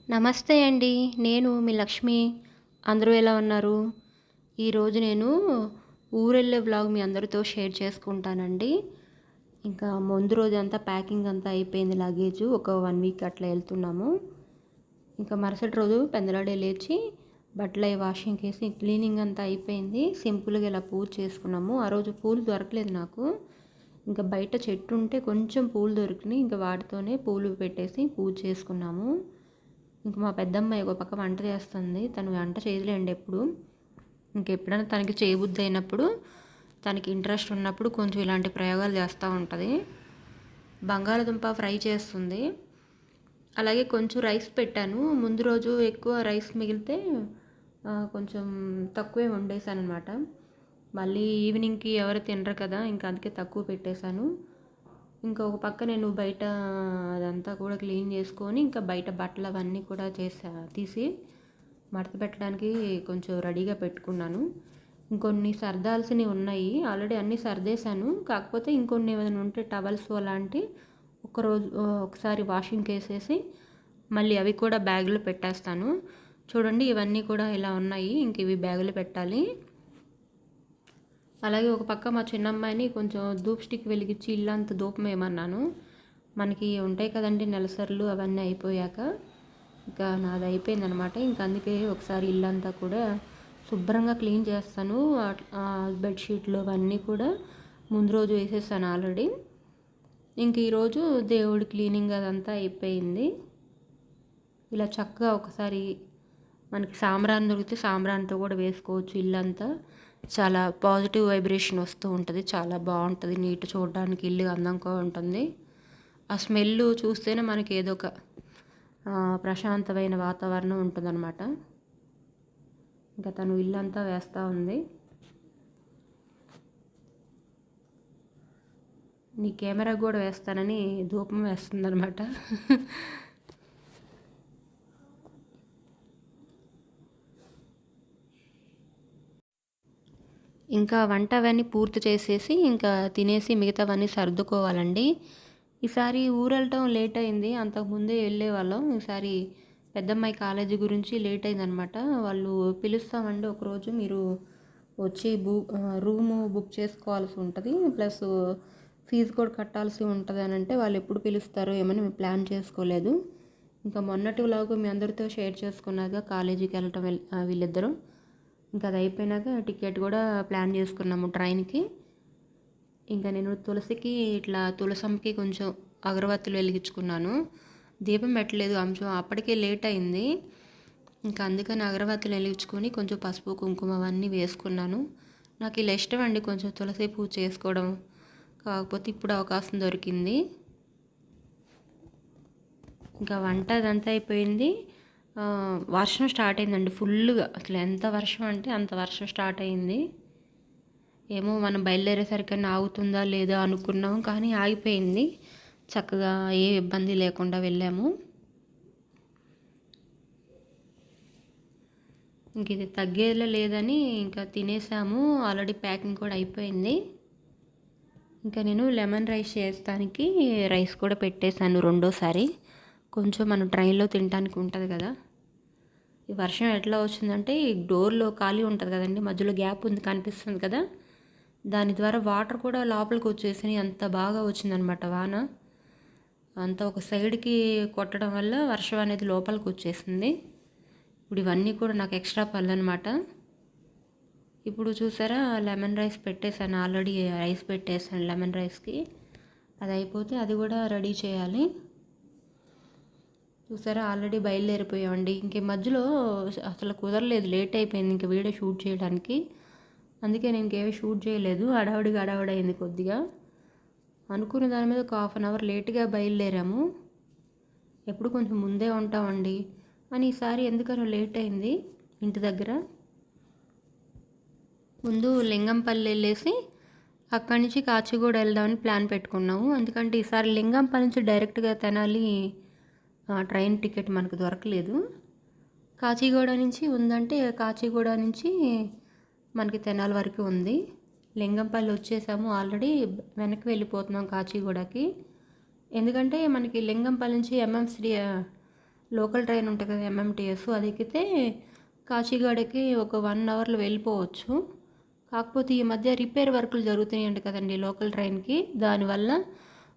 నమస్తే అండి. నేను మీ లక్ష్మి. అందరూ ఎలా ఉన్నారు? ఈరోజు నేను ఊరెళ్ళే వ్లాగ్ మీ అందరితో షేర్ చేసుకుంటానండి. ఇంకా ముందు రోజంతా ప్యాకింగ్ అంతా అయిపోయింది లగేజు. ఒక 1 వీక్ అట్లా ఎళ్తున్నాము. ఇంకా మరుసటి రోజు పెందలాడే లేచి బట్టలయి వాషింగ్‌కేసి క్లీనింగ్ అంతా అయిపోయింది. సింపుల్‌గా ఇలా పూజ చేసుకున్నాము. ఆ రోజు పూలు దొరకలేదు నాకు. ఇంకా బయట చెట్టుంటే కొంచెం పూలు దొరికినాయి. ఇంకా వాటితోనే పూలు పెట్టేసి పూజ చేసుకున్నాము. ఇంక మా పెద్దమ్మాయి ఒక పక్క వంట చేస్తుంది. తను వంట చేయదులేండి ఎప్పుడు. ఇంకెప్పుడైనా తనకి చేయబుద్ధి అయినప్పుడు, తనకి ఇంట్రెస్ట్ ఉన్నప్పుడు కొంచెం ఇలాంటి ప్రయోగాలు చేస్తూ ఉంటది. బంగాళదుంప ఫ్రై చేస్తుంది. అలాగే కొంచెం రైస్ పెట్టాను. ముందు రోజు ఎక్కువ రైస్ మిగిలితే కొంచెం తక్కువే వండేసాననమాట. మళ్ళీ ఈవినింగ్‌కి ఎవరు తినరు కదా! ఇంకా అందుకే తక్కువ పెట్టేశాను. ఇంకా ఒక పక్క నేను బయట అదంతా కూడా క్లీన్ చేసుకొని, ఇంకా బయట బట్టలు అవన్నీ కూడా తీసి మడత పెట్టడానికి కొంచెం రెడీగా పెట్టుకున్నాను. ఇంకొన్ని సర్దాల్సినవి ఉన్నాయి. ఆల్రెడీ అన్నీ సర్దేశాను. కాకపోతే ఇంకొన్ని ఏమైనా ఉంటే టవల్స్ అలాంటి ఒకసారి వాషింగ్‌కి వేసేసి మళ్ళీ అవి కూడా బ్యాగ్‌లో పెట్టేస్తాను. చూడండి ఇవన్నీ కూడా ఇలా ఉన్నాయి. ఇంక ఇవి బ్యాగులో పెట్టాలి. అలాగే ఒక పక్క మా చిన్నమ్మాయిని కొంచెం ధూప్ స్టిక్ వెలిగించి ఇల్లంతా ధూపం వేయమన్నాను. మనకి ఉంటాయి కదండి నెలసర్లు అవన్నీ అయిపోయాక ఇంకా నాది అయిపోయిందనమాట. ఇంక అందుకే ఒకసారి ఇల్లంతా కూడా శుభ్రంగా క్లీన్ చేస్తాను. బెడ్షీట్లు అవన్నీ కూడా ముందు రోజు వేసేసాను ఆల్రెడీ. ఇంక ఈరోజు దేవుడి క్లీనింగ్ అదంతా అయిపోయింది. ఇలా చక్కగా ఒకసారి మనకి సాంబ్రాణి దొరికితే సాంబ్రాణితో కూడా వేసుకోవచ్చు. ఇల్లంతా చాలా పాజిటివ్ వైబ్రేషన్ వస్తూ ఉంటుంది. చాలా బాగుంటుంది. నీట్ చూడడానికి ఇల్లు అందంగా ఉంటుంది. ఆ స్మెల్ చూస్తేనే మనకి ఏదో ఒక ప్రశాంతమైన వాతావరణం ఉంటుందన్నమాట. ఇంకా తను ఇల్లంతా వేస్తూ ఉంది. నీ కెమెరా కూడా వేస్తానని ధూపం వేస్తుందన్నమాట. ఇంకా వంట అవన్నీ పూర్తి చేసేసి ఇంకా తినేసి మిగతావన్నీ సర్దుకోవాలండి. ఈసారి ఊరెళ్ళటం లేట్ అయింది. అంతకుముందే వెళ్ళేవాళ్ళం. ఈసారి పెద్దమ్మాయి కాలేజీ గురించి లేట్ అయిందనమాట. వాళ్ళు పిలుస్తామండి ఒకరోజు మీరు వచ్చి రూము బుక్ చేసుకోవాల్సి ఉంటుంది. ప్లస్ ఫీజు కూడా కట్టాల్సి ఉంటుంది అని అంటే వాళ్ళు ఎప్పుడు పిలుస్తారో ఏమని మేము ప్లాన్ చేసుకోలేదు. ఇంకా మొన్నటి వ్లాగ్ మీ అందరితో షేర్ చేసుకున్నాక కాలేజీకి వెళ్ళటం వీళ్ళిద్దరూ. ఇంకా అది అయిపోయినాక టికెట్ కూడా ప్లాన్ చేసుకున్నాము ట్రైన్కి. ఇంకా నేను తులసికి ఇట్లా తులసమ్మకి కొంచెం అగరబత్తులు వెలిగించుకున్నాను. దీపం పెట్టలేదు కొంచెం అప్పటికే లేట్ అయింది. ఇంకా అందుకని అగరబత్తులు వెలిగించుకొని కొంచెం పసుపు కుంకుమ అవన్నీ వేసుకున్నాను. నాకు ఇలా ఇష్టం అండి కొంచెం తులసి పూజ చేసుకోవడం. కాకపోతే ఇప్పుడు అవకాశం దొరికింది. ఇంకా వంట అదంతా అయిపోయింది. వర్షం స్టార్ట్ అయిందండి ఫుల్గా. అసలు ఎంత వర్షం అంటే అంత వర్షం స్టార్ట్ అయింది. ఏమో మనం బయలుదేరేసరికన్నా ఆగుతుందా లేదా అనుకున్నాం, కానీ ఆగిపోయింది. చక్కగా ఏ ఇబ్బంది లేకుండా వెళ్ళాము. ఇంక ఇది తగ్గేలా లేదని ఇంకా తినేసాము. ఆల్రెడీ ప్యాకింగ్ కూడా అయిపోయింది. ఇంకా నేను లెమన్ రైస్ చేస్తానికి రైస్ కూడా పెట్టేశాను రెండోసారి. కొంచెం మనం ట్రైన్లో తినడానికి ఉంటుంది కదా. ఈ వర్షం ఎట్లా వచ్చిందంటే ఈ డోర్లో ఖాళీ ఉంటుంది కదండి, మధ్యలో గ్యాప్ ఉంది కనిపిస్తుంది కదా, దాని ద్వారా వాటర్ కూడా లోపలికి వచ్చేసినాయి. అంత బాగా వచ్చిందనమాట వాన. అంతా ఒక సైడ్కి కొట్టడం వల్ల వర్షం అనేది లోపలికి వచ్చేసింది. ఇప్పుడు ఇవన్నీ కూడా నాకు ఎక్స్ట్రా పనులు అనమాట. ఇప్పుడు చూసారా లెమన్ రైస్ పెట్టేశాను. ఆల్రెడీ రైస్ పెట్టేశాను లెమన్ రైస్కి. అది అయిపోతే అది కూడా రెడీ చేయాలి. చూసారా ఆల్రెడీ బయలుదేరిపోయామండి. ఇంక మధ్యలో అసలు కుదరలేదు, లేట్ అయిపోయింది ఇంక వీడియో షూట్ చేయడానికి. అందుకే నేను ఇంకేమీ షూట్ చేయలేదు. హడావుడి అయింది కొద్దిగా. అనుకున్న దాని మీద ఒక 1/2 అవర్ లేట్గా బయలుదేరాము. ఎప్పుడు కొంచెం ముందే ఉంటామండి, అని ఈసారి ఎందుకనో లేట్ అయింది. ఇంటి దగ్గర ముందు లింగంపల్లి వెళ్ళేసి అక్కడి నుంచి కాచిగూడ వెళ్దామని ప్లాన్ పెట్టుకున్నాము. ఎందుకంటే ఈసారి లింగంపల్లి నుంచి డైరెక్ట్గా తెనాలి ట్రైన్ టికెట్ మనకు దొరకలేదు. కాచిగూడ నుంచి ఉందంటే కాచిగూడ నుంచి మనకి తెనాలి వరకు ఉంది. లింగంపల్లి వచ్చేసాము ఆల్రెడీ. వెనక్కి వెళ్ళిపోతున్నాం కాచిగూడకి. ఎందుకంటే మనకి లింగంపల్లి నుంచి లోకల్ ట్రైన్ ఉంటుంది కదా ఎంఎంటీఎస్, అది ఎక్కితే కాచిగూడకి ఒక 1 అవర్లో వెళ్ళిపోవచ్చు. కాకపోతే ఈ మధ్య రిపేర్ వర్కులు జరుగుతున్నాయంట కదండి లోకల్ ట్రైన్కి, దానివల్ల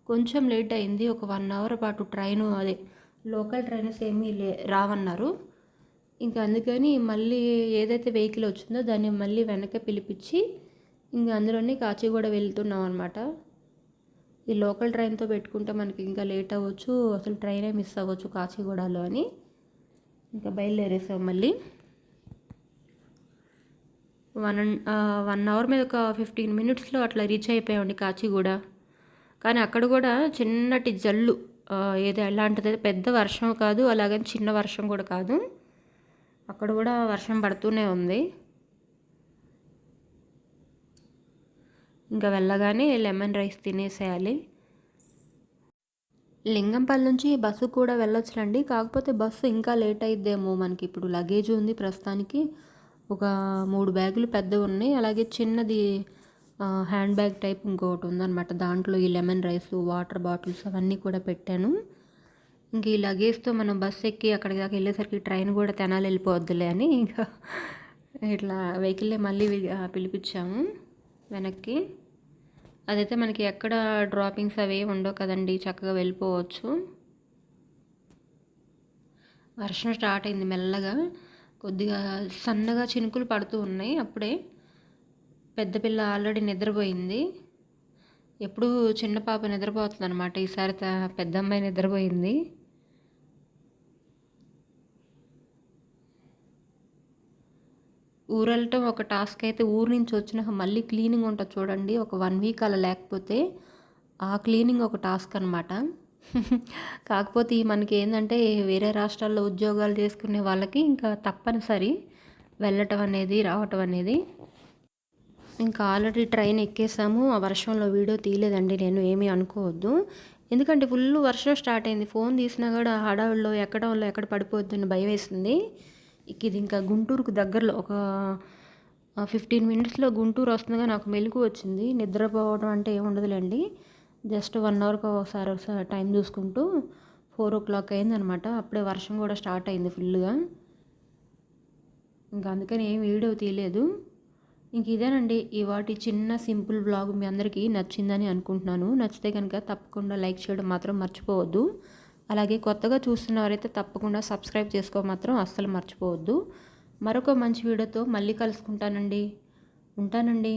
కొంచెం లేట్ అయింది. ఒక 1 అవర్ పాటు ట్రైను అదే లోకల్ ట్రైన్స్ ఏమీ రావన్నారు. ఇంకా అందుకని మళ్ళీ ఏదైతే వెహికల్ వచ్చిందో దాన్ని మళ్ళీ వెనక్కి పిలిపించి ఇంకా అందులోనే కాచిగూడ వెళ్తున్నాం అనమాట. ఈ లోకల్ ట్రైన్తో పెట్టుకుంటే మనకి ఇంకా లేట్ అవ్వచ్చు, అసలు ట్రైనే మిస్ అవ్వచ్చు కాచిగూడలో అని ఇంకా బయలుదేరేసాం మళ్ళీ. 1 అవర్ మీద ఒక 15 మినిట్స్లో అట్లా రీచ్ అయిపోయామండి కాచిగూడ. కానీ అక్కడ కూడా చిన్నటి జల్లు, ఏదో ఎలాంటిది పెద్ద వర్షం కాదు, అలాగని చిన్న వర్షం కూడా కాదు, అక్కడ కూడా వర్షం పడుతూనే ఉంది. ఇంకా వెళ్ళగానే లెమన్ రైస్ తినేసేయాలి. లింగంపల్లి నుంచి బస్సు కూడా వెళ్ళొచ్చులండి, కాకపోతే బస్సు ఇంకా లేట్ అయిద్దేమో. మనకి ఇప్పుడు లగేజ్ ఉంది ప్రస్తుతానికి, ఒక 3 బ్యాగులు పెద్దవి ఉన్నాయి, అలాగే చిన్నది హ్యాండ్ బ్యాగ్ టైప్ ఇంకొకటి ఉందన్నమాట. దాంట్లో ఈ లెమన్ రైస్, వాటర్ బాటిల్స్ అవన్నీ కూడా పెట్టాను. ఇంక ఈ లగేజ్తో మనం బస్సు ఎక్కి అక్కడికి దాకా వెళ్ళేసరికి ట్రైన్ కూడా తెనాలి వెళ్ళిపోవద్దులే అని ఇంకా ఇట్లా వెహికల్లే మళ్ళీ పిలిపించాము వెనక్కి. అదైతే మనకి ఎక్కడ డ్రాపింగ్స్ అవి ఉండవు కదండి, చక్కగా వెళ్ళిపోవచ్చు. వర్షం స్టార్ట్ అయింది మెల్లగా, కొద్దిగా సన్నగా చినుకులు పడుతూ ఉన్నాయి. అప్పుడే పెద్ద పిల్ల ఆల్రెడీ నిద్రపోయింది. ఎప్పుడు చిన్న పాప నిద్రపోతుంది అనమాట, ఈసారి పెద్ద అమ్మాయి నిద్రపోయింది. ఊరు వెళ్ళటం ఒక టాస్క్ అయితే, ఊరు నుంచి వచ్చినాక మళ్ళీ క్లీనింగ్ ఉంటుంది చూడండి, ఒక 1 వీక్ అలా లేకపోతే ఆ క్లీనింగ్ ఒక టాస్క్ అనమాట. కాకపోతే మనకి ఏంటంటే వేరే రాష్ట్రాల్లో ఉద్యోగాలు చేసుకునే వాళ్ళకి ఇంకా తప్పనిసరి వెళ్ళటం అనేది రావటం అనేది. ఇంకా ఆల్రెడీ ట్రైన్ ఎక్కేసాము. ఆ వర్షంలో వీడియో తీయలేదండి నేను, ఏమీ అనుకోవద్దు. ఎందుకంటే ఫుల్ వర్షం స్టార్ట్ అయింది, ఫోన్ తీసినా కూడా హడావుల్లో ఎక్కడంలో ఎక్కడ పడిపోద్దని భయం వేసింది. ఇది ఇంకా గుంటూరుకు దగ్గరలో ఒక 15 మినిట్స్లో గుంటూరు వస్తుందిగా నాకు మెలకు వచ్చింది. నిద్రపోవడం అంటే ఏముండదులేండి, జస్ట్ 1 అవర్కి ఒకసారి టైం చూసుకుంటూ 4 o'clock అయిందనమాట. అప్పుడే వర్షం కూడా స్టార్ట్ అయింది ఫుల్గా. ఇంకా అందుకని ఏం వీడియో తీయలేదు. ఇంక ఇదేనండి ఇవాటి చిన్న సింపుల్ వ్లాగ్. మీ అందరికీ నచ్చిందని అనుకుంటున్నాను. నచ్చితే కనుక తప్పకుండా లైక్ చేయడం మాత్రం మర్చిపోవద్దు. అలాగే కొత్తగా చూస్తున్నవారైతే తప్పకుండా సబ్స్క్రైబ్ చేసుకో మాత్రం అస్సలు మర్చిపోవద్దు. మరొక మంచి వీడియోతో మళ్ళీ కలుసుకుంటానండి. ఉంటానండి.